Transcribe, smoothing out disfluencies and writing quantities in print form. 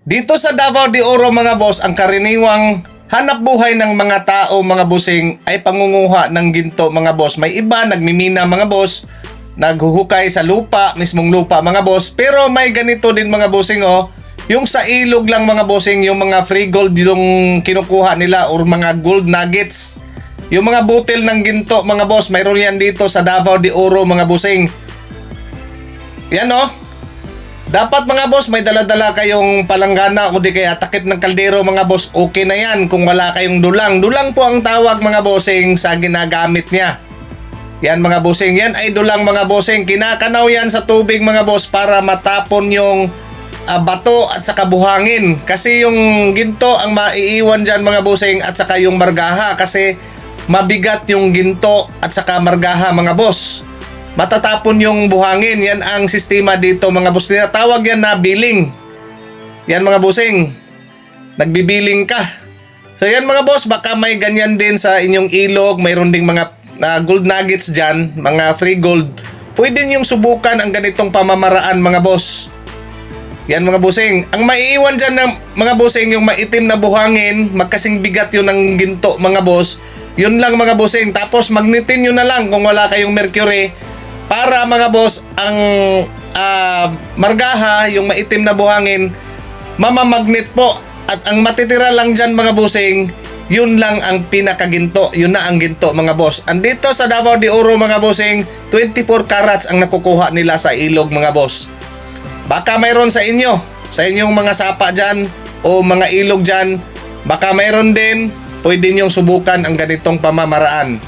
Dito sa Davao de Oro mga boss, ang karaniwang hanap buhay ng mga tao mga bossing ay pangunguha ng ginto mga boss. May iba nagmimina mga boss, naghuhukay sa lupa, mismong lupa mga boss. Pero may ganito din mga bossing yung sa ilog lang mga bossing, yung mga free gold yung kinukuha nila or mga gold nuggets. Yung mga butil ng ginto mga boss, mayroon yan dito sa Davao de Oro mga bossing. Yan dapat mga boss may dala-dala kayong palanggana o di kaya takip ng kaldero mga boss. Okay na yan kung wala kayong dulang. Dulang po ang tawag mga bossing sa ginagamit niya. Yan mga bossing, yan ay dulang mga bossing. Kinakanaw yan sa tubig mga boss para matapon yung bato at saka buhangin. Kasi yung ginto ang maiiwan dyan mga bossing at saka yung margaha. Kasi mabigat yung ginto at saka margaha mga boss. Matatapon yung buhangin. Yan ang sistema dito mga boss. Tinatawag yan na billing. Yan mga bossing. Nagbibiling ka. So yan mga boss, baka may ganyan din sa inyong ilog. Mayroon ding mga gold nuggets dyan, mga free gold. Pwede niyong subukan ang ganitong pamamaraan mga boss. Yan mga bossing. Ang maiiwan dyan ng mga bossing, yung maitim na buhangin, magkasing bigat yun ng ginto mga boss. Yun lang mga bossing. Tapos magnetin nyo na lang kung wala kayong mercury. Para mga boss, ang margaha, yung maitim na buhangin, mamamagnet po. At ang matitira lang dyan mga bossing, yun lang ang pinakaginto. Yun na ang ginto mga boss. Andito sa Davao de Oro mga bossing, 24 carats ang nakukuha nila sa ilog mga boss. Baka mayroon sa inyo, sa inyong mga sapa dyan o mga ilog dyan, baka mayroon din, pwede nyong subukan ang ganitong pamamaraan.